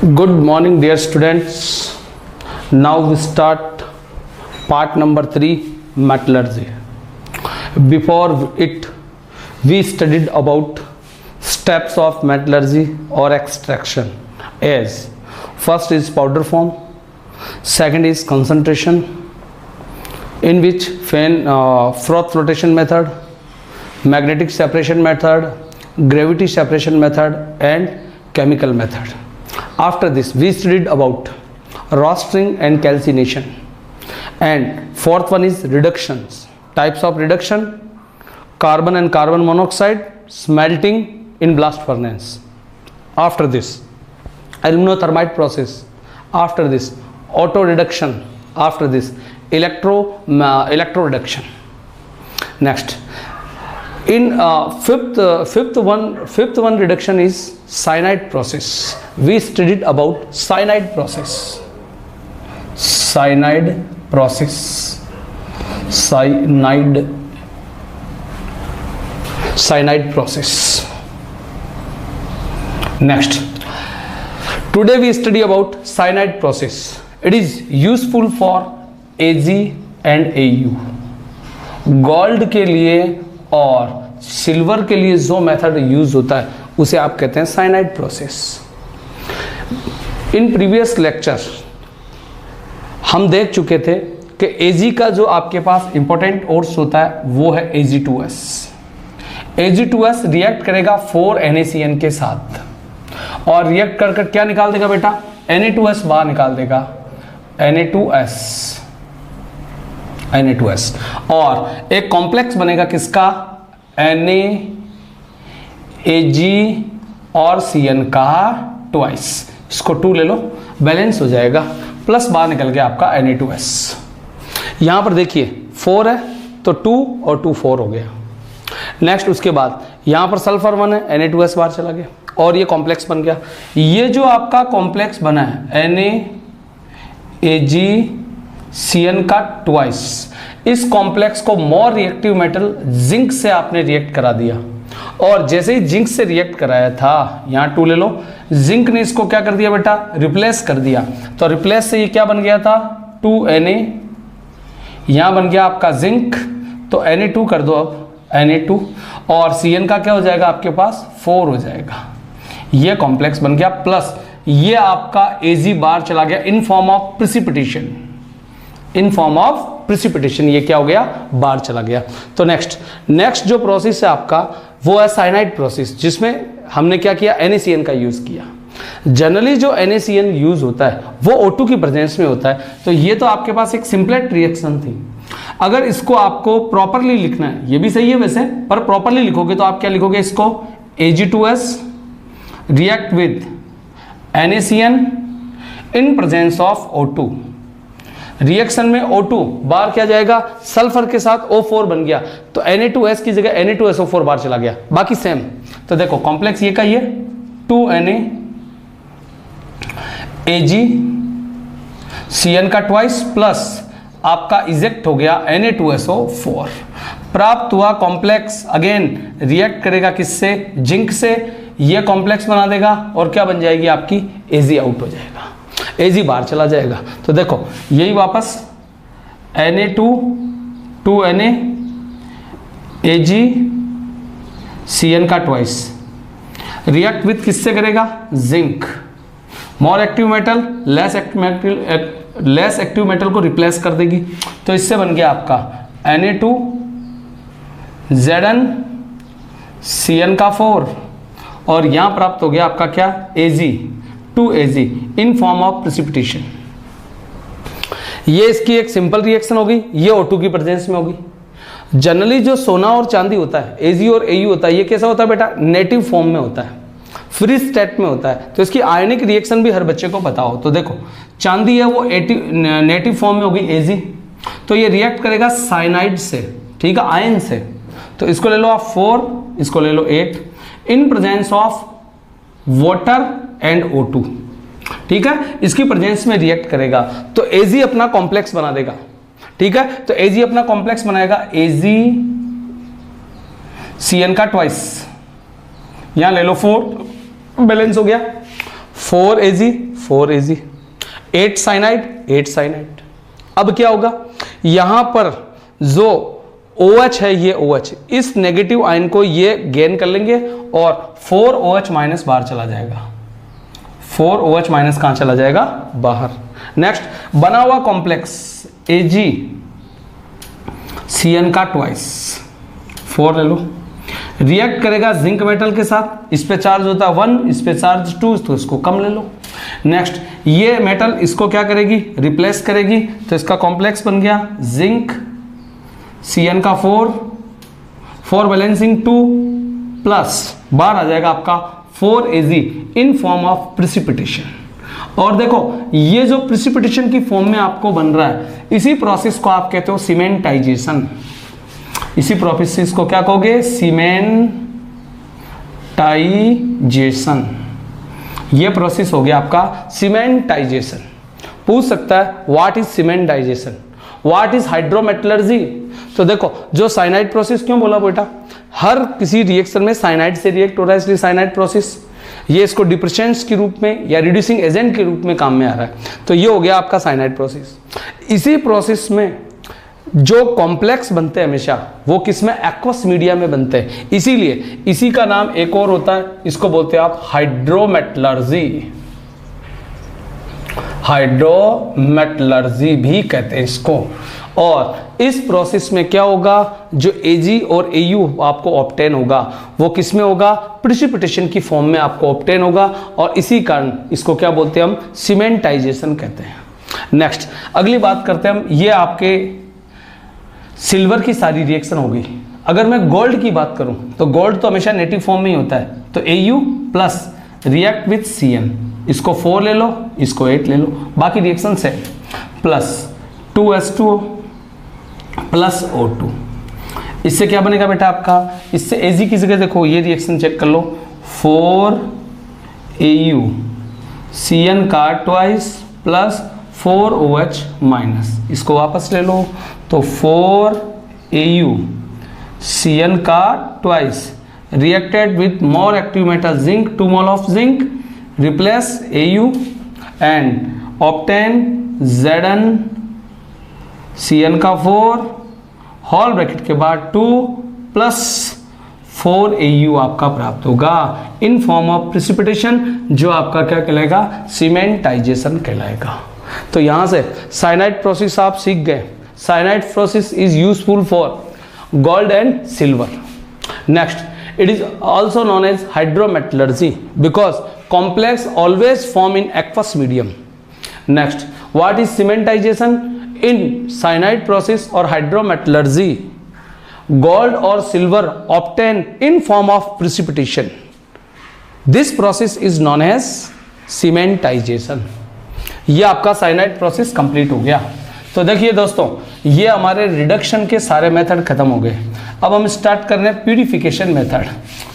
Good morning, dear students. Now we start part number 3, metallurgy. Before it, we studied about steps of metallurgy or extraction. As first is powder form, second is concentration, in which froth flotation method, magnetic separation method, gravity separation method, and chemical method. After this, we studied about rostering and calcination, and fourth one is reductions. Types of reduction: carbon and carbon monoxide, smelting in blast furnace. After this, aluminothermite process. After this, auto reduction. After this, electro reduction. Next, in fifth one reduction is cyanide process. We studied about cyanide process. Cyanide process. Next, today we study about cyanide process. It is useful for Ag and Au. Gold के लिए और silver के लिए जो method use होता है उसे आप कहते हैं cyanide process. In previous lecture हम देख चुके थे कि Ag का जो आपके पास इंपॉर्टेंट ओर्स होता है वो है Ag2S. Ag2S रिएक्ट करेगा 4NaCN के साथ और रिएक्ट कर कर क्या निकाल देगा बेटा? Na2S बाहर निकाल देगा. Na2S और एक कॉम्प्लेक्स बनेगा किसका? Na Ag और Cn का ट्वाइस. इसको 2 ले लो, बैलेंस हो जाएगा. प्लस बाहर निकल गया आपका Na2S. यहां पर देखिए 4 है तो 2 और 2 4 हो गया. नेक्स्ट उसके बाद यहां पर सल्फर 1 है, Na2S बाहर चला गया और ये कॉम्प्लेक्स बन गया. ये जो आपका कॉम्प्लेक्स बना है Na Ag Cn का ट्वाइस, इस कॉम्प्लेक्स को मोर रिएक्टिव मेटल जिंक से आपने रिएक्ट करा दिया और जैसे ही जिंक से रिएक्ट कराया था, यहाँ 2 ले लो, जिंक ने इसको क्या कर दिया बेटा? रिप्लेस कर दिया. तो रिप्लेस से ये क्या बन गया था? 2Na. यहाँ बन गया आपका जिंक, तो Na2 कर दो अब, Na2 और Cn का क्या हो जाएगा आपके पास? 4 हो जाएगा. ये कॉम्प्लेक्स बन गया. प्लस ये आपका Ag बार चला गया इन फॉर्म ऑफ प्रिसिपिटेशन. ये क्या हो गया? बाहर चला गया. तो नेक्स्ट जो प्रोसेस है आपका वो है साइनाइड प्रोसेस, जिसमें हमने क्या किया? NaCN का यूज किया. जनरली जो NaCN यूज होता है वो O2 की प्रेजेंस में होता है. तो ये तो आपके पास एक सिंपलेट रिएक्शन थी. अगर इसको आपको प्रॉपरली लिखना है, ये भी सही है वैसे, पर प्रॉपरली लिखोगे तो आप क्या लिखोगे इसको? Ag2S react with NaCN in presence of O2. Reaction में O2 बार क्या जाएगा? सल्फर के साथ O4 बन गया, तो Na2S की जगह Na2SO4 बार चला गया. बाकी सेम. तो देखो कॉम्प्लेक्स ये का ये 2Na Ag Cn का ट्वाइस प्लस आपका इजेक्ट हो गया Na2SO4. प्राप्त हुआ कॉम्प्लेक्स अगेन रिएक्ट करेगा किससे? जिंक से. ये कॉम्प्लेक्स बना देगा और क्या बन जाएगी आपकी? Ag आउट हो जाएगा, Ag बाहर चला जाएगा. तो देखो यही वापस Na2 2Na Ag Cn का ट्वाइस रिएक्ट विथ किससे करेगा? Zinc. More active metal less active metal को रिप्लेस कर देगी. तो इससे बन गया आपका Na2 Zn Cn का 4 और यहां प्राप्त हो गया आपका क्या? Ag 2Ag in form of precipitation. ये इसकी एक सिंपल रिएक्शन होगी. ये O2 की प्रेजेंस में होगी. जनरली जो सोना और चांदी होता है, Ag और Au होता है, ये कैसा होता है बेटा? नेटिव फॉर्म में होता है, फ्री स्टेट में होता है. तो इसकी आयनिक रिएक्शन भी हर बच्चे को पता हो. तो देखो चांदी है वो नेटिव फॉर्म में होगी Ag, तो ये रिएक्ट करेगा साइनाइड से, ठीक है, आयन से. तो इसको ले लो आप 4, इसको ले लो 8 in presence of water and O2. ठीक है, इसकी प्रेजेंस में रिएक्ट करेगा तो Ag अपना कॉम्प्लेक्स बना देगा. ठीक है, तो Ag अपना कॉम्प्लेक्स बनाएगा Ag Cn का ट्वाइस, यहां ले लो 4, बैलेंस हो गया 4Ag 4Ag, 8 साइनाइड 8 साइनाइड। अब क्या होगा, यहां पर जो OH है ये OH, इस नेगेटिव आयन को ये गेन कर लेंगे और 4OH माइनस बाहर चला जाएगा, 4OH माइनस कहां चला जाएगा, बाहर। नेक्स्ट, बना हुआ कॉम्प्लेक्स AgCN का ट्वाइस 4 ले लो, रिएक्ट करेगा जिंक मेटल के साथ, इस पे चार्ज होता है 1, इस पे चार्ज 2, तो इसको कम ले लो। नेक्स्ट, ये मेटल इसको क्या करेगी, रिप्लेस करेगी, तो इसका कॉम्प्लेक्स बन गया जिंक Cn का 4 बैलेंसिंग 2 प्लस बाहर आ जाएगा आपका 4Ag in form of precipitation. और देखो ये जो प्रिसिपिटेशन की फॉर्म में आपको बन रहा है, इसी प्रोसेस को आप कहते हो सीमेंटाइजेशन। इसी प्रोसेस को क्या कहोगे, सीमेंटाइजेशन। ये प्रोसेस हो गया आपका सीमेंटाइजेशन। पूछ सकता है what is cementization, what is hydrometallurgy. तो देखो जो साइनाइड प्रोसेस क्यों बोला बेटा, हर किसी रिएक्शन में साइनाइड से रिएक्ट हो रहा है, इसलिए साइनाइड प्रोसेस। ये इसको डिप्रेशेंट्स के रूप में या रिड्यूसिंग एजेंट के रूप में काम में आ रहा है, तो ये हो गया आपका साइनाइड प्रोसेस। इसी प्रोसेस में जो कॉम्प्लेक्स बनते हैं हमेशा वो किस में, एक्वस मीडिया में बनते हैं, इसीलिए इसी का नाम एक और होता है, इसको बोलते हैं आप हाइड्रोमेटलर्जी। हाइड्रोमेटलर्जी भी कहते हैं इसको। और इस प्रोसेस में क्या होगा, जो Ag और Au आपको ऑब्टेन होगा वो किस में होगा, प्रिसिपिटेशन की फॉर्म में आपको ऑब्टेन होगा, और इसी कारण इसको क्या बोलते हैं हम, सीमेंटाइजेशन कहते हैं। नेक्स्ट, अगली बात करते हैं हम, ये आपके सिल्वर की सारी रिएक्शन होगी। अगर मैं गोल्ड की बात करूं तो गोल्ड तो हमेशा नेटिव फॉर्म में ही होता है, तो Au plus react with Cn, इसको 4 ले लो, इसको 8 ले लो, बाकी रिएक्शन से प्लस 2H2O प्लस O2। इससे क्या बनेगा बेटा आपका, इससे Ag की जगह देखो ये रिएक्शन चेक कर लो, 4Au Cn का ट्वाइस प्लस 4OH माइनस, इसको वापस ले लो, तो 4Au Cn का twice reacted with more active metal zinc, 2 mole of zinc, replace Au and obtain Zn Cn का 4 होल ब्रैकेट के बाद 2 प्लस 4Au आपका प्राप्त होगा इन फॉर्म ऑफ प्रिसिपिटेशन, जो आपका क्या कहलाएगा, सीमेंटाइजेशन कहलाएगा। तो यहां से साइनाइड प्रोसेस आप सीख गए। Cyanide process is useful for gold and silver. Next, it is also known as hydrometallurgy because complex always form in aqueous medium. Next, what is cementization? In cyanide process or hydrometallurgy, gold or silver obtained in form of precipitation. This process is known as cementization. ये आपका cyanide process complete हो गया। तो देखिए दोस्तों, ये हमारे reduction के सारे मेथड खत्म हो गए। अब हम स्टार्ट कर रहे हैं प्यूरिफिकेशन मेथड।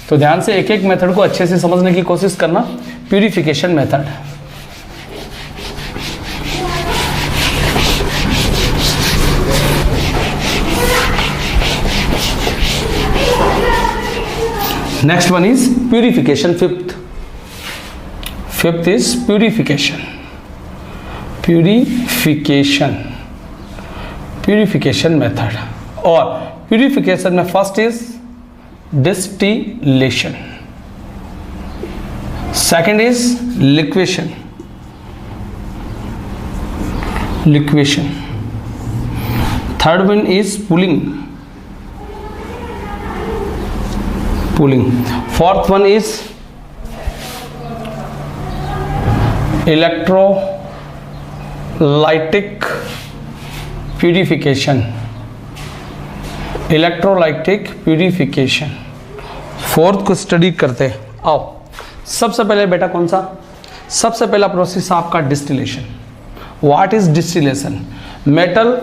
तो ध्यान से एक एक मेथड को अच्छे से समझने की कोशिश करना। Purification method, next one is purification. Fifth is purification method. और प्यूरिफिकेशन में first is distillation, second is liquation, third one is pulling, fourth one is electrolytic purification, fourth को स्टडी करते हैं। आओ, सबसे पहले बेटा कौन सा, सबसे पहला प्रोसेस आपका distillation. What is distillation? Metal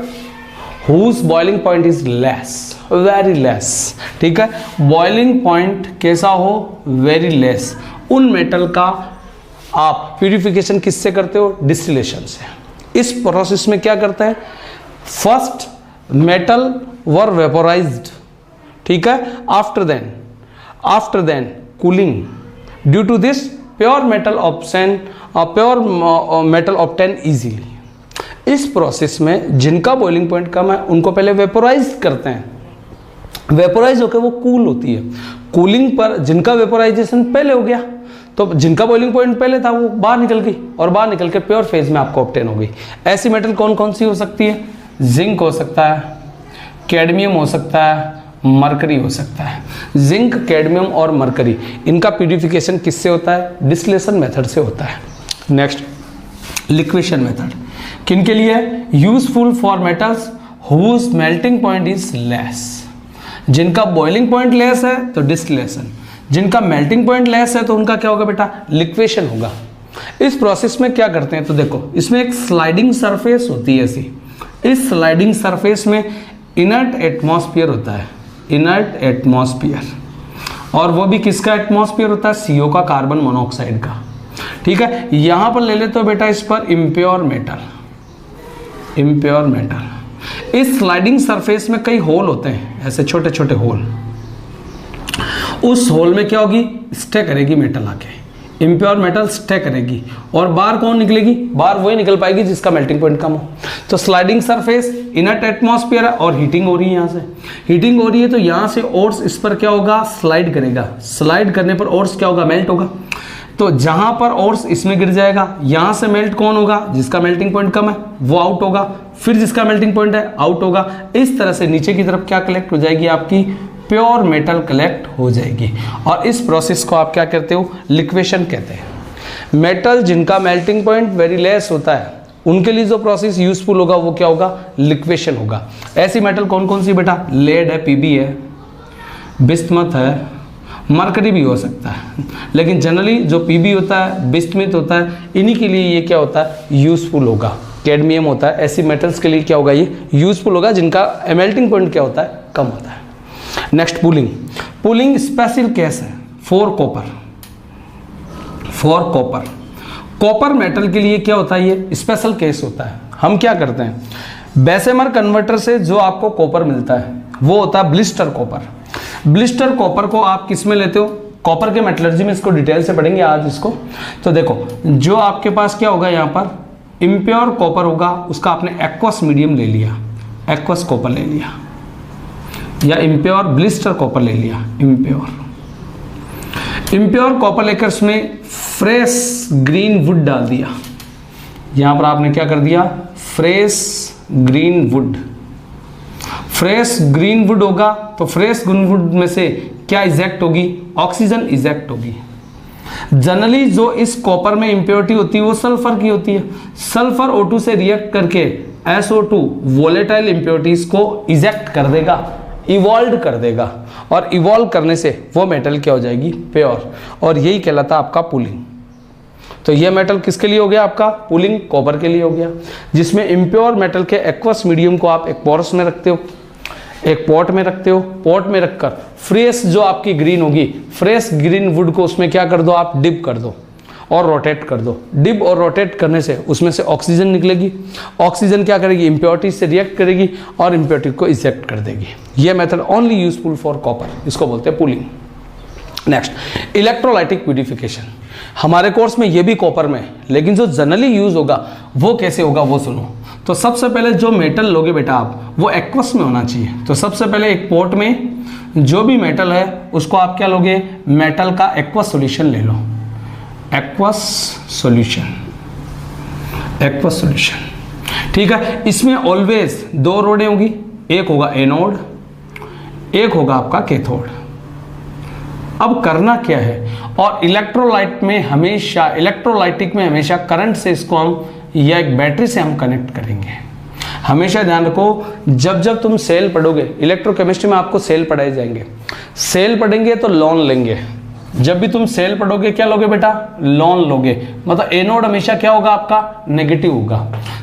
whose boiling point is less, very less. ठीक है, बॉइलिंग पॉइंट कैसा हो, वेरी लेस। उन मेटल का आप प्यूरिफिकेशन किससे करते हो, डिस्टिलेशन से। इस प्रोसेस में क्या करते हैं, फर्स्ट मेटल वर वेपोराइज्ड, ठीक है, after then cooling, due to this pure metal option pure metal obtain easily. इस प्रोसेस में जिनका बॉइलिंग पॉइंट कम है उनको पहले वेपोराइज करते हैं, वेपोराइज होकर वो कूल होती है। कूलिंग पर जिनका वेपोराइजेशन पहले हो गया तो जिनका बॉइलिंग पॉइंट पहले था वो बाहर निकल गई और बाहर निकल के प्योर फेज में आपको ऑब्टेन हो गई। ऐसी मेटल कौन कौन सी हो सकती है? जिंक हो सकता है, कैडमियम हो सकता है, मरकरी हो सकता है। जिंक, कैडमियम और मरकरी, इनका प्यूरिफिकेशन किससे होता है? डिस्टिलेशन मेथड से होता है। नेक्स्ट, लिक्वेशन मेथड किनके लिए? Useful for metals whose melting point is less. जिनका बॉइलिंग पॉइंट लेस है तो डिस्टिलेशन, जिनका मेल्टिंग पॉइंट लेस है तो उनका क्या होगा बेटा? लिक्वेशन होगा। इस प्रोसेस में क्या करते हैं तो देखो, इसमें एक स्लाइडिंग सरफेस होती है ऐसी। इस स्लाइडिंग सरफेस में इनर्ट एटमॉस्फेयर होता है, इनर्ट एटमॉस्फेयर, और वो भी किसका एटमॉस्फेयर होता है? CO का, कार्बन मोनोऑक्साइड का। ठीक है, यहां पर ले लेते हो बेटा इस पर इम्प्योर मेटल, इम्प्योर मेटल। इस स्लाइडिंग सरफेस में कई होल होते हैं, ऐसे छोटे छोटे होल। उस होल में क्या होगी? स्टे करेगी मेटल आके, इम्प्योर मेटल स्टे करेगी, और बाहर कौन निकलेगी? बाहर वही निकल पाएगी जिसका मेल्टिंग पॉइंट कम हो। तो स्लाइडिंग सरफेस, इनर्ट एटमॉस्फेयर है और हीटिंग हो रही है, यहाँ से हीटिंग हो रही है तो यहाँ से ओर्स इस पर क्या होगा? स्लाइड करेगा। स्लाइड करने पर ओर्स क्या होगा? मेल्ट होगा। तो जहां पर ओर्स इसमें गिर जाएगा, यहां से मेल्ट कौन होगा? जिसका मेल्टिंग पॉइंट कम है वो आउट होगा, फिर जिसका मेल्टिंग पॉइंट है आउट होगा। इस तरह से नीचे की तरफ क्या कलेक्ट हो जाएगी? आपकी प्योर मेटल कलेक्ट हो जाएगी, और इस प्रोसेस को आप क्या कहते हो? लिक्वेशन कहते हैं। मेटल जिनका मेल्टिंग पॉइंट वेरी लेस होता है उनके लिए जो प्रोसेस यूजफुल होगा वो क्या होगा? लिक्वेशन होगा। ऐसी मेटल कौन कौन सी बेटा? लेड है, Pb है, बिस्मथ है, मरकरी भी हो सकता है, लेकिन जनरली जो Pb होता है, बिस्मथ होता है, इन्हीं के लिए ये क्या होता है? यूजफुल होगा। कैडमियम होता है, ऐसी मेटल्स के लिए क्या होगा? ये यूजफुल होगा जिनका मेल्टिंग पॉइंट क्या होता है? कम होता है। Next, pulling. Pulling special case है for copper, for copper. Copper metal के लिए क्या होता है? ये स्पेशल केस होता है। हम क्या करते हैं? बेसेमर कन्वर्टर से जो आपको कॉपर मिलता है वो होता है ब्लिस्टर कॉपर। ब्लिस्टर कॉपर को आप किस में लेते हो? कॉपर के मेटलर्जी में, इसको डिटेल से पढ़ेंगे आज इसको। तो देखो, जो आपके पास क्या होगा, यहाँ पर इम्प्योर कॉपर होगा, उसका आपने एक्वस मीडियम ले लिया, एक्वस कॉपर ले लिया, या इम्प्योर ब्लिस्टर कॉपर ले लिया। इम्प्योर कॉपर लेकर उसमें फ्रेश ग्रीन वुड डाल दिया। यहां पर आपने क्या कर दिया? Fresh green would. Fresh green would होगा तो फ्रेश ग्रीन वुड में से क्या इजेक्ट होगी? ऑक्सीजन इजेक्ट होगी। जनरली जो इस कॉपर में इम्प्योरिटी होती है वो सल्फर की होती है। सल्फर O2 से रिएक्ट करके SO2 वोलेटाइल इम्प्योरिटीज को इजेक्ट कर देगा, इवॉल्व कर देगा, और इवॉल्व करने से वो मेटल क्या हो जाएगी? प्योर। और यही कहलाता आपका पुलिंग। तो ये मेटल किसके लिए हो गया आपका? पुलिंग कॉपर के लिए हो गया, जिसमें इम्प्योर मेटल के एक्वस मीडियम को आप एक पोरस में रखते हो, एक पॉट में रखते हो। पॉट में रखकर फ्रेश जो आपकी ग्रीन होगी, फ्रेश ग्रीन वुड को उसमें क्या कर दो? आप डिप कर दो और रोटेट कर दो। डिप और रोटेट करने से उसमें से ऑक्सीजन निकलेगी। ऑक्सीजन क्या करेगी? इम्प्योरिटी से रिएक्ट करेगी और इम्प्योरिटी को इजेक्ट कर देगी। ये method only useful for copper, इसको बोलते हैं पुलिंग। Next, electrolytic purification. हमारे कोर्स में ये भी कॉपर में, लेकिन जो जनरली यूज होगा वो कैसे होगा वो सुनो। तो सबसे पहले जो मेटल लोगे बेटा आप, वो एक्वस में होना चाहिए। तो सबसे पहले एक पॉट में जो भी मेटल है उसको आप क्या लोगे? मेटल का एक्वस सॉल्यूशन ले लो, एक्वस सॉल्यूशन, एक्वस सॉल्यूशन। ठीक है, इसमें ऑलवेज दो रोडें होगी, एक होगा एनोड, एक होगा आपका कैथोड। अब करना क्या है? और इलेक्ट्रोलाइट में हमेशा, इलेक्ट्रोलाइटिक में हमेशा करंट से इसको हम या एक बैटरी से हम कनेक्ट करेंगे। हमेशा ध्यान रखो, जब जब तुम सेल पढ़ोगे, इलेक्ट्रोकेमिस्ट्री में आपको सेल पढ़ाए जाएंगे। सेल पढ़ेंगे तो लॉन लेंगे। जब भी तुम सेल पढ़ोगे क्या लोगे बेटा? लॉन लोगे। मतलब एनोड हमेशा क्या होगा आपका? नेगेटिव होगा।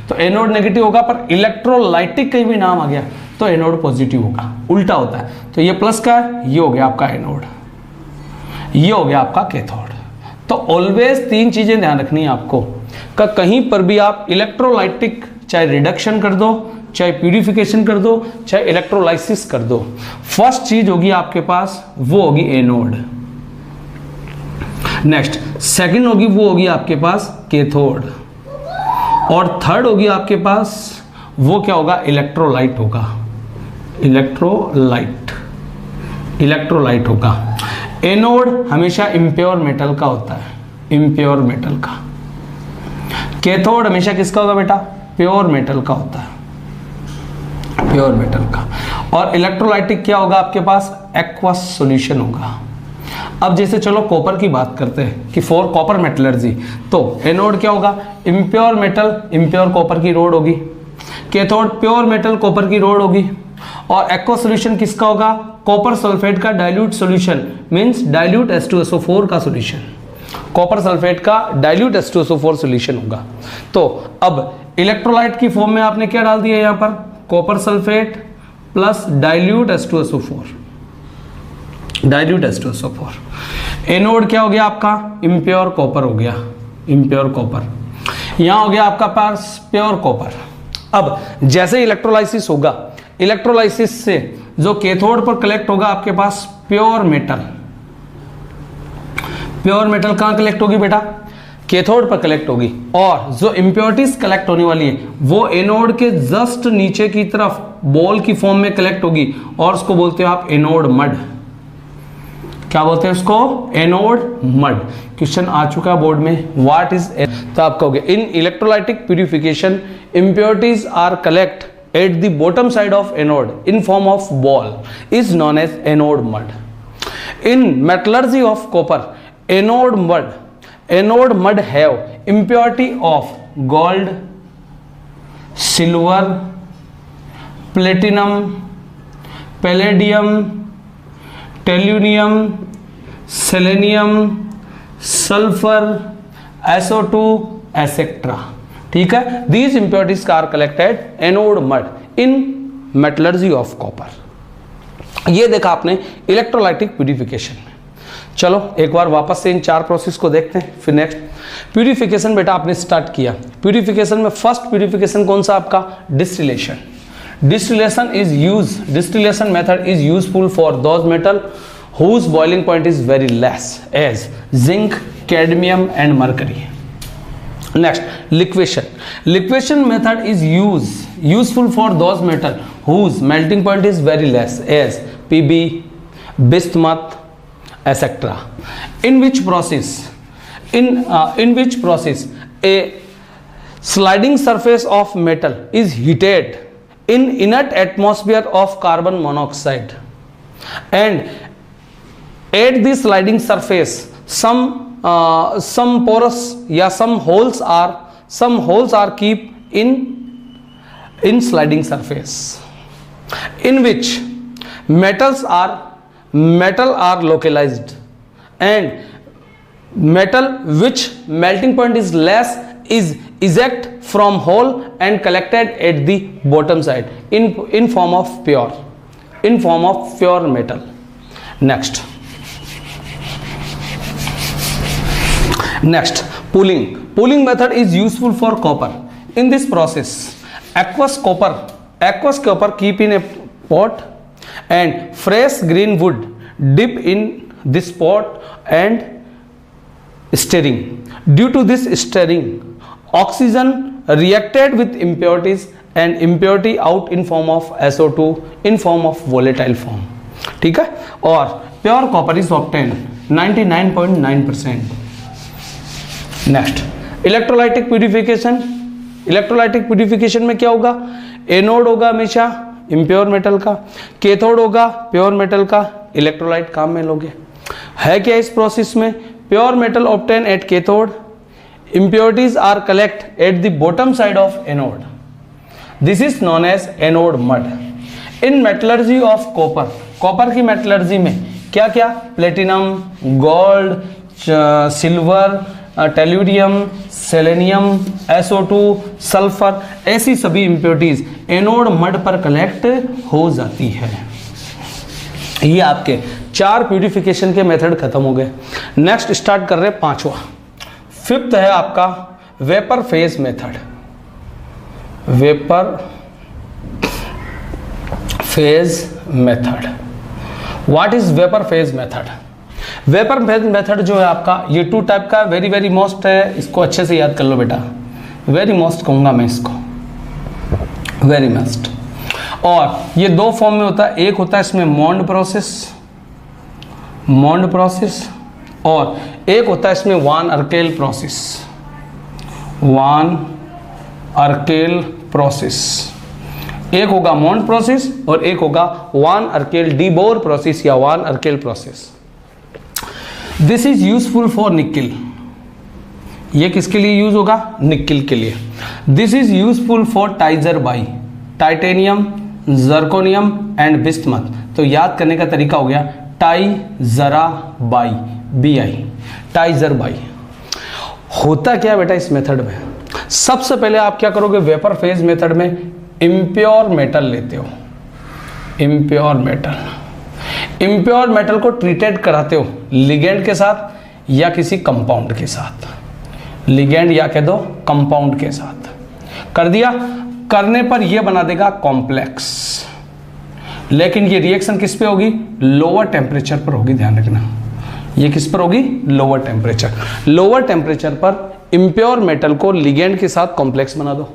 तो एनोड नेगेटिव होगा, पर इलेक्ट्रोलाइटिक कहीं भी नाम आ गया तो एनोड पॉजिटिव होगा, उल्टा होता है। तो ये प्लस का है, ये हो गया आपका एनोड, ये हो गया आपका कैथोड। तो ऑलवेज तीन चीजें ध्यान रखनी है आपको, का कहीं पर भी आप इलेक्ट्रोलाइटिक चाहे रिडक्शन कर दो, चाहे प्यूरिफिकेशन कर दो, चाहे इलेक्ट्रोलाइसिस कर दो, फर्स्ट चीज होगी आपके पास वो होगी एनोड। नेक्स्ट सेकंड होगी वो होगी आपके पास कैथोड, और थर्ड होगी आपके पास वो क्या होगा, इलेक्ट्रोलाइट होगा, इलेक्ट्रोलाइट होगा। एनोड हमेशा इम्प्योर मेटल का होता है, इम्प्योर मेटल का। कैथोड हमेशा किसका होगा बेटा, प्योर मेटल का होता है, प्योर मेटल का। और इलेक्ट्रोलाइटिक क्या होगा आपके पास, एक्वस सॉल्यूशन होगा। अब जैसे चलो कॉपर की बात करते हैं कि फॉर कॉपर मेटलर्जी, तो एनोड क्या होगा, इम्प्योर मेटल, इम्प्योर कॉपर की रोड होगी। कैथोड प्योर मेटल कॉपर की रोड होगी। और एक्वस सॉल्यूशन किसका होगा, कॉपर सल्फेट का dilute solution, means dilute H2SO4 का सॉल्यूशन, कॉपर सल्फेट का डाइल्यूट H2SO4 सॉल्यूशन होगा। तो अब इलेक्ट्रोलाइट की फॉर्म में आपने क्या डाल दिया यहाँ पर, copper sulphate plus dilute H2SO4, dilute H2SO4। Anode क्या हो गया आपका, इम्प्योर कॉपर हो गया, इम्प्योर कॉपर। यहाँ हो गया आपका पास प्योर कॉपर। अब जैसे इलेक्ट्रोलाइसिस होगा, इलेक्ट्रोलाइसिस से जो कैथोड पर कलेक्ट होगा आपके पास प्योर मेटल, प्योर मेटल कहाँ कलेक्ट होगी बेटा, कैथोड पर कलेक्ट होगी। और जो इम्प्योरिटीज कलेक्ट होने वाली है वो एनोड के जस्ट नीचे की तरफ बॉल की फॉर्म में कलेक्ट होगी, और उसको बोलते हो आप एनोड मड। क्या बोलते हैं उसको, एनोड मड। क्वेश्चन आ चुका है बोर्ड में, व्हाट इज, तो आप कहोगे in electrolytic purification impurities are collect at the bottom side of anode in form of ball is known as anode mud. In metallurgy of copper, anode mud have impurity of gold, silver, platinum, palladium, tellurium, selenium, sulfur, SO2 etc. ठीक है, these impurities are collected anode mud in metallurgy of copper। ये देखा आपने electrolytic purification में। चलो एक बार वापस से इन चार प्रोसेस को देखते हैं, फिर नेक्स्ट प्यूरिफिकेशन बेटा आपने स्टार्ट किया। प्यूरिफिकेशन में फर्स्ट प्यूरिफिकेशन कौन सा आपका, distillation. Distillation method is useful for those metal whose boiling point is very less as zinc, cadmium and mercury. Next, liquefaction method is useful for those metal whose melting point is very less as Pb, bismuth etc. in which process a sliding surface of metal is heated in inert atmosphere of carbon monoxide, and at the sliding surface some porous या some holes are keep in sliding surface in which metal are localized, and metal which melting point is less is eject from hole and collected at the bottom side in form of pure metal. Next, pooling method is useful for copper. In this process, aqueous copper keep in a pot and fresh green wood dip in this pot and stirring. Due to this stirring, oxygen reacted with impurities and impurity out in form of SO2 in form of volatile form. ठीक है, और pure copper is obtain 99.9%। Next, electrolytic purification में क्या होगा, anode होगा हमेशा impure metal का, cathode होगा प्योर मेटल का, इलेक्ट्रोलाइट काम में लोगे। है क्या इस प्रोसेस में, pure metal obtain at cathode, impurities are collect at the bottom side of anode. This is known as anode mud. In metallurgy of copper, copper की मेटलर्जी में क्या क्या, platinum, gold, silver, tellurium, selenium, SO2, sulphur, ऐसी सभी impurities anode mud पर collect हो जाती है। ये आपके चार प्यूरिफिकेशन के मेथड खत्म हो गए। नेक्स्ट स्टार्ट कर रहे हैं पांचवा, फिफ्थ है आपका vapour phase method. Vapour phase method, what is vapour phase method? Vapour phase method जो है आपका, ये 2 टाइप का वेरी वेरी मोस्ट है, इसको अच्छे से याद कर लो बेटा, वेरी मोस्ट कहूँगा मैं इसको, वेरी मोस्ट। और ये 2 फॉर्म में होता है, एक होता है इसमें मॉन्ड प्रोसेस, और एक होता है इसमें वान अर्केल प्रोसेस। एक होगा मॉन्ड प्रोसेस और एक होगा van Arkel de Boer process या van Arkel process. This is useful for nickel, ये किसके लिए यूज होगा? निकिल के लिए। This is useful for tizer bi, titanium, zirconium and bismuth. तो याद करने का तरीका हो गया tizera bi, BI, tizer bi. होता क्या बेटा इस मेथड में? सबसे पहले आप क्या करोगे, वेपर फेज मेथड में इम्प्योर मेटल लेते हो, इम्प्योर मेटल को ट्रीटेड कराते हो लिगेंड के साथ या किसी कंपाउंड के साथ, लिगेंड या कह दो कंपाउंड के साथ। कर दिया, करने पर यह बना देगा कॉम्प्लेक्स, लेकिन ये रिएक्शन किस पे होगी? लोअर टेम्परेचर पर होगी, ध्यान रखना। ये किस पर होगी? Lower temperature. लोअर टेम्परेचर पर इम्प्योर मेटल को लिगेंड के साथ कॉम्प्लेक्स बना दो,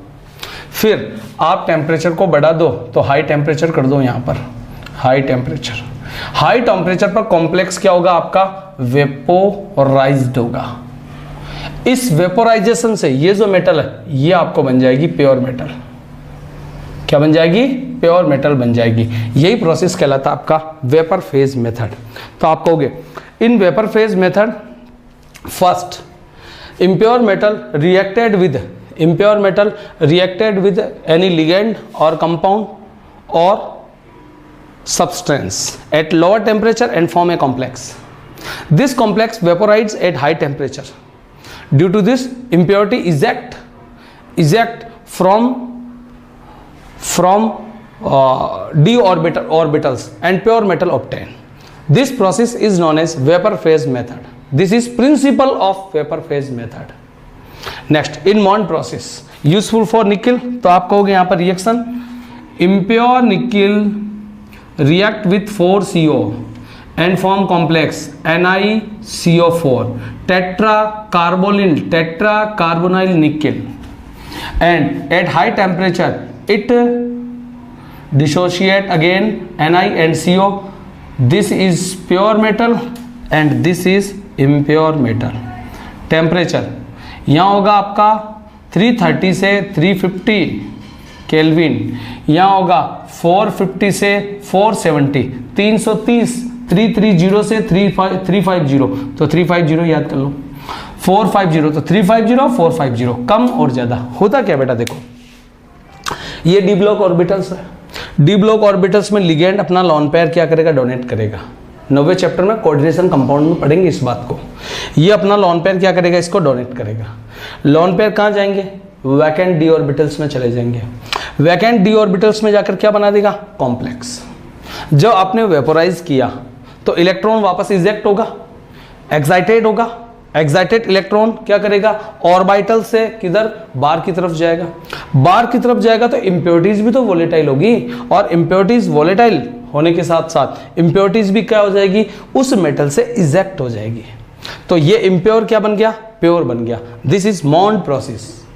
फिर आप टेम्परेचर को बढ़ा दो तो हाई टेम्परेचर कर दो, यहां पर हाई टेम्परेचर पर कॉम्प्लेक्स क्या होगा आपका? वेपोराइज्ड होगा। इस वेपोराइजेशन से ये जो मेटल है ये आपको बन जाएगी प्योर मेटल। क्या बन जाएगी? प्योर मेटल बन जाएगी। यही प्रोसेस कहलाता है आपका वेपर फेज मेथड। तो आप कहोगे in vapour phase method first impure metal reacted with any ligand or compound or substance at lower temperature and form a complex. This complex vaporizes at high temperature. Due to this, impurity eject from d orbitals and pure metal obtained. This process is known as vapor phase method. This is principle of vapor phase method. Next, in Mond process useful for nickel, तो आप कहोगे यहाँ पर reaction impure nickel react with 4CO and form complex NiCO4 tetracarbonyl nickel, and at high temperature it dissociate again Ni and CO. This is pure metal and this is impure metal. Temperature यहाँ होगा आपका 330 से 350 kelvin, यहाँ होगा 450 से 470, 330 से 350, तो 350 याद कर लो, 450 तो 350 450, कम और ज़्यादा। होता क्या बेटा देखो, ये डी ब्लॉक ऑर्बिटल्स है, डी ब्लॉक ऑर्बिटल्स में लिगेंड अपना लॉन पेयर क्या करेगा? डोनेट करेगा। 9वें चैप्टर में कोऑर्डिनेशन कंपाउंड में पढ़ेंगे इस बात को। ये अपना लॉन पेयर क्या करेगा? इसको डोनेट करेगा। लॉन पेयर कहाँ जाएंगे? वैकेंट डी ऑर्बिटल्स में चले जाएंगे। वैकेंट डी ऑर्बिटल्स में जाकर क्या बना देगा? कॉम्प्लेक्स। जब आपने वेपोराइज किया तो इलेक्ट्रॉन वापस इजेक्ट होगा, एक्साइटेड होगा। एक्साइटेड इलेक्ट्रॉन क्या करेगा? ऑर्बिटल से किधर? बार की तरफ जाएगा। बार की तरफ जाएगा तो इम्प्योरिटीज भी तो वोलेटाइल होगी, और इम्प्योरिटीज वोलेटाइल होने के साथ साथ इम्प्योरिटीज भी क्या हो जाएगी? उस मेटल से इजेक्ट हो जाएगी। तो ये इम्प्योर क्या बन गया? प्योर बन गया। This is Mond process.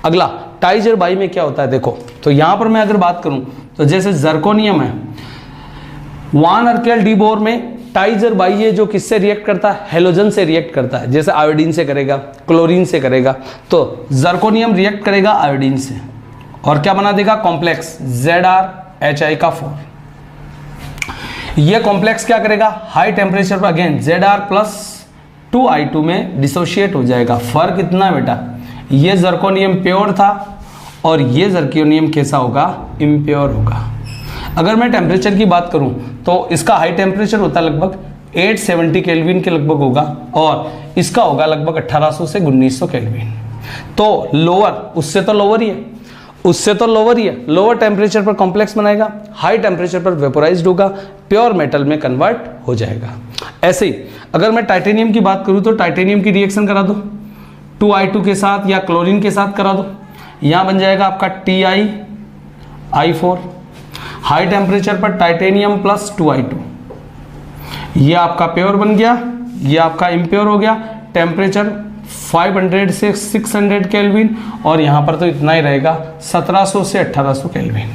अगला टाइजर बाई में क्या होता है देखो, तो यहां पर मैं अगर बात करूं तो जैसे जर्कोनियम है, वान अर्केल डी बोर में टाइजर बाई ये जो किससे रिएक्ट करता है? हेलोजन से रिएक्ट करता है। जैसे आयोडीन से करेगा, क्लोरीन से करेगा, तो जर्कोनियम रिएक्ट करेगा आयोडीन से और क्या बना देगा? कॉम्प्लेक्स ZrHi का 4। ये कॉम्प्लेक्स क्या करेगा? हाई टेम्परेचर पर अगेन Zr+2I2 में डिसोशिएट हो जाएगा। फर्क इतना है बेटा, ये जर्कोनियम प्योर था और ये जर्कोनियम कैसा होगा? इम्प्योर होगा। अगर मैं टेम्परेचर की बात करूं तो इसका हाई टेम्परेचर होता है लगभग 870 केल्विन के लगभग होगा, और इसका होगा लगभग 1800 से 1900 केल्विन। तो लोअर, उससे तो लोअर ही है, उससे तो लोअर ही है। लोअर टेम्परेचर पर कॉम्प्लेक्स बनाएगा, हाई टेम्परेचर पर वेपोराइज्ड होगा, प्योर मेटल में कन्वर्ट हो जाएगा। ऐसे ही अगर मैं टाइटेनियम की बात करूं तो टाइटेनियम की रिएक्शन करा दो 2I2 के साथ या क्लोरीन के साथ करा दो, यहां बन जाएगा आपका TiI4। हाई टेम्परेचर पर टाइटेनियम +2I2, ये आपका प्योर बन गया, ये आपका इम्प्योर हो गया, टेम्परेचर 500 से 600 केल्विन, और यहाँ पर तो इतना ही रहेगा 1700 से 1800 केल्विन।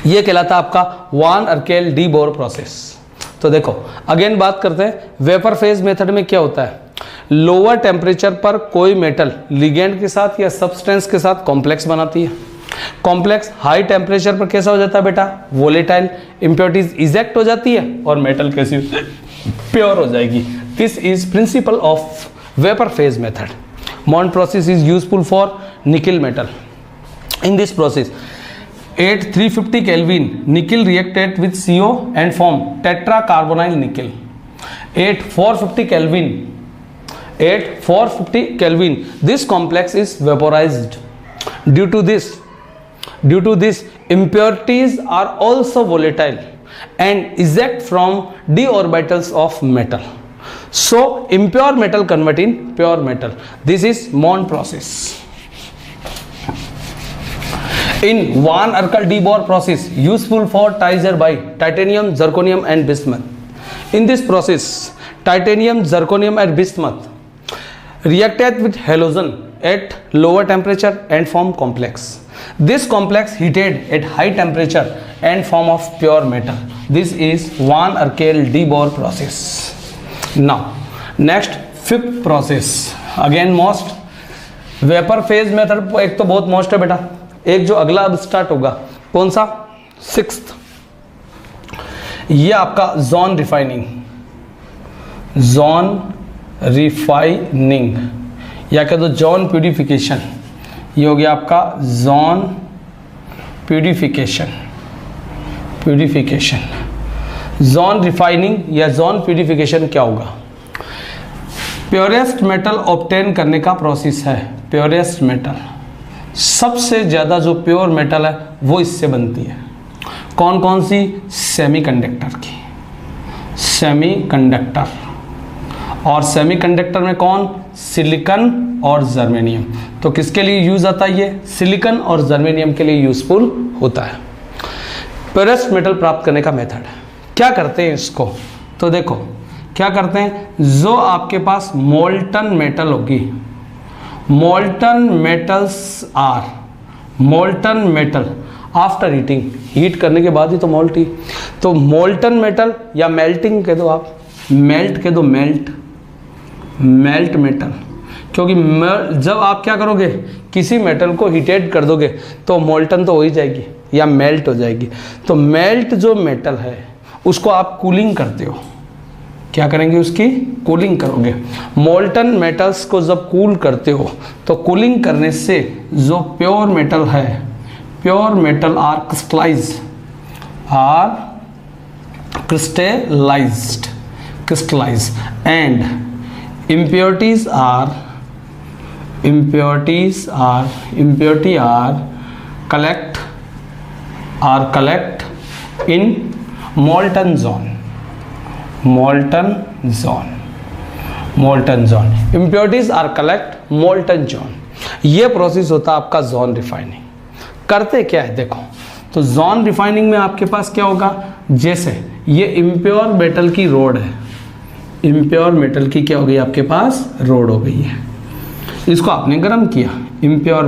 ये कहलाता आपका वान अर्केल डी बोर प्रोसेस। तो देखो अगेन बात करते हैं वेपर फेज मेथड में क्या होता है। लोअर टेम्परेचर पर कोई मेटल लिगेंड के साथ या सब्सटेंस के साथ कॉम्प्लेक्स बनाती है। कॉम्प्लेक्स हाई टेम्परेचर पर कैसा हो जाता है बेटा, वोलेटाइल, इंप्योरिटीज इजेक्ट हो जाती है और मेटल कैसी प्योर हो जाएगी। This is principle of vapour phase method. Mond process is useful for nickel metal. In this process, at 350 Kelvin, nickel reacted with CO and form tetracarbonyl nickel. At 450 Kelvin, this complex is vaporized. Due to this, impurities are also volatile and eject from d orbitals of metal. So impure metal convert in pure metal. This is Mond process. In Van Arkel de Boer process, useful for Tizer by titanium, zirconium and bismuth. In this process, titanium, zirconium and bismuth reacted with halogen at lower temperature and form complex. This complex heated at high temperature and form of pure metal. This is Van Arkel de Boer process. Now next fifth process, again most vapour phase method. एक तो बहुत most है बेटा, एक जो अगला अब start होगा कौन सा, सिक्स्थ, ये आपका जोन रिफाइनिंग या कह दो जॉन प्यूरिफिकेशन। ये हो गया आपका जॉन प्यूरिफिकेशन। जॉन रिफाइनिंग या जॉन प्यूरिफिकेशन क्या होगा, प्योरेस्ट मेटल ऑब्टेन करने का प्रोसेस है। प्योरेस्ट मेटल, सबसे ज़्यादा जो प्योर मेटल है वो इससे बनती है। कौन कौन सी, सेमीकंडक्टर की, सेमीकंडक्टर, और सेमीकंडक्टर में कौन, सिलिकॉन और जर्मेनियम। तो किसके लिए यूज आता है ये, सिलिकॉन और जर्मेनियम के लिए यूजफुल होता है। प्योरेस्ट मेटल प्राप्त करने का मेथड क्या करते हैं इसको, तो देखो क्या करते हैं, जो आपके पास मोल्टन मेटल होगी, molten metal after heating, heat करने के बाद ही तो मोल्ट ही, तो मोल्टन मेटल या मेल्टिंग कह दो आप, मेल्ट कह दो, मेल्ट मेटल, क्योंकि जब आप क्या करोगे किसी मेटल को हीटेड कर दोगे तो मोल्टन तो हो ही जाएगी या मेल्ट हो जाएगी। तो मेल्ट जो मेटल है उसको आप कूलिंग करते हो, क्या करेंगे, उसकी कूलिंग करोगे। मोल्टन मेटल्स को जब कूल करते हो तो कूलिंग करने से जो प्योर मेटल है, pure metal are crystallized and impurities are collect in molten zone, impurities are collect molten zone। ये प्रोसेस होता है आपका जोन रिफाइनिंग। करते क्या है देखो, तो जोन रिफाइनिंग में आपके पास क्या होगा, जैसे ये इम्प्योर मेटल की रोड है, इम्प्योर मेटल की क्या हो गई आपके पास, रोड हो गई है, इसको आपने गर्म किया, इम्प्योर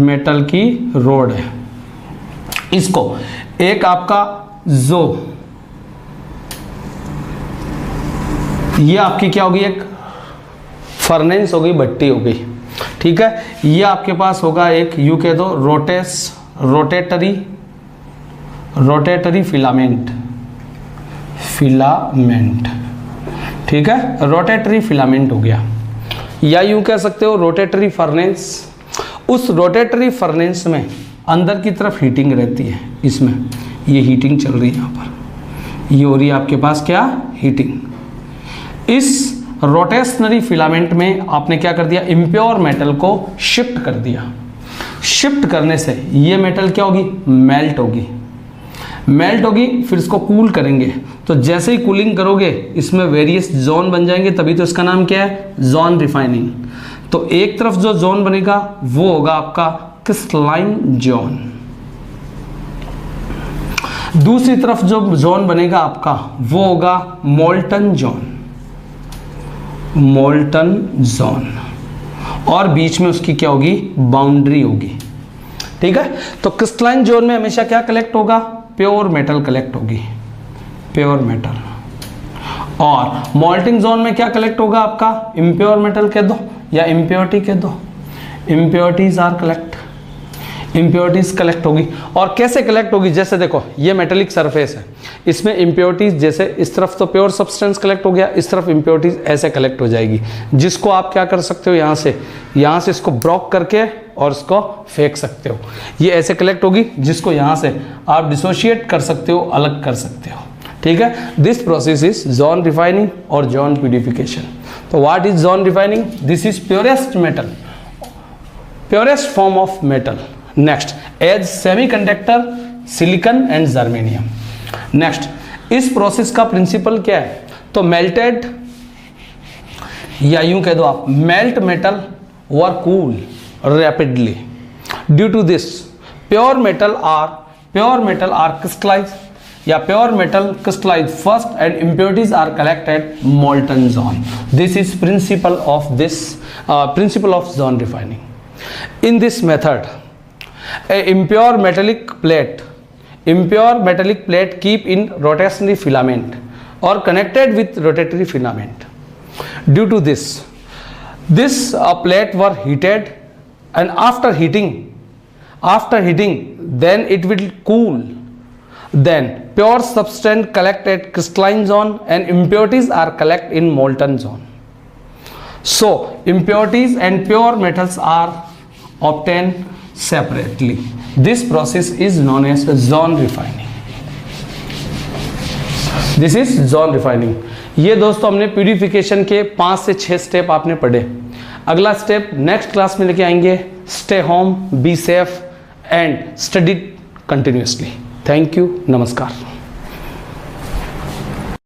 मेटल की रोड है। इसको एक आपका जो ये आपकी क्या होगी, एक फर्नेस हो गई, भट्टी हो गई, ठीक है। ये आपके पास होगा एक यू कह दो रोटेटरी फिलामेंट, ठीक है, रोटेटरी फिलामेंट हो गया, या यूं कह सकते हो रोटेटरी फर्नेस। उस रोटेटरी फर्नेस में अंदर की तरफ हीटिंग रहती है, इसमें ये हीटिंग चल रही है, यहाँ पर ये हो रही है आपके पास क्या, हीटिंग। इस रोटेशनरी फिलामेंट में आपने क्या कर दिया, इम्प्योर मेटल को शिफ्ट कर दिया। शिफ्ट करने से ये मेटल क्या होगी, मेल्ट होगी, फिर इसको कूल करेंगे। तो जैसे ही कूलिंग करोगे इसमें वेरियस जोन बन जाएंगे, तभी तो इसका नाम क्या है, जोन रिफाइनिंग। तो एक तरफ जो जोन बनेगा वो होगा आपका क्रिस्टलाइन जोन। दूसरी तरफ जो जोन बनेगा आपका वो होगा मोल्टन जोन, मोल्टन जोन, और बीच में उसकी क्या होगी, बाउंड्री होगी। ठीक है, तो क्रिस्टलाइन जोन में हमेशा क्या कलेक्ट होगा, प्योर मेटल कलेक्ट होगी, प्योर मेटल। और मोल्टिंग जोन में क्या कलेक्ट होगा आपका, इम्प्योर मेटल कह दो या इम्प्योरिटी कह दो, impurities are collect, impurities collect होगी। और कैसे कलेक्ट होगी, जैसे देखो ये मेटेलिक सरफेस है, इसमें इम्प्योरिटीज जैसे इस तरफ तो प्योर सब्सटेंस कलेक्ट हो गया, इस तरफ इम्प्योरिटीज ऐसे कलेक्ट हो जाएगी, जिसको आप क्या कर सकते हो, यहाँ से इसको ब्रॉक करके और इसको फेंक सकते हो। ये ऐसे कलेक्ट होगी, जिसको यहाँ से आप डिसोशिएट कर सकते हो, अलग कर सकते हो। ठीक है, this process is zone refining और जोन प्यूरिफिकेशन। तो what is zone refining, this is purest metal, purest form of metal. Next, as semiconductor, silicon and germanium. Next, इस प्रोसेस का प्रिंसिपल क्या है, तो मेल्टेड, या यूं कह दो आप, melt metal were cool rapidly. Due to this pure metal are crystallize, या pure metal crystallize first and impurities are collected molten zone. This is principle of zone refining. In this method, a impure metallic plate keep in rotationary filament or connected with rotatory filament. Due to this plate were heated, and after heating then it will cool. Then pure substance collect at crystalline zone and impurities are collect in molten zone. So impurities and pure metals are obtained separately. This process is known as zone refining. This is zone refining. ये दोस्तों हमने purification के 5 से 6 step आपने पढ़े। अगला step next class में लेके आएंगे। Stay home, be safe and study continuously. Thank you, नमस्कार।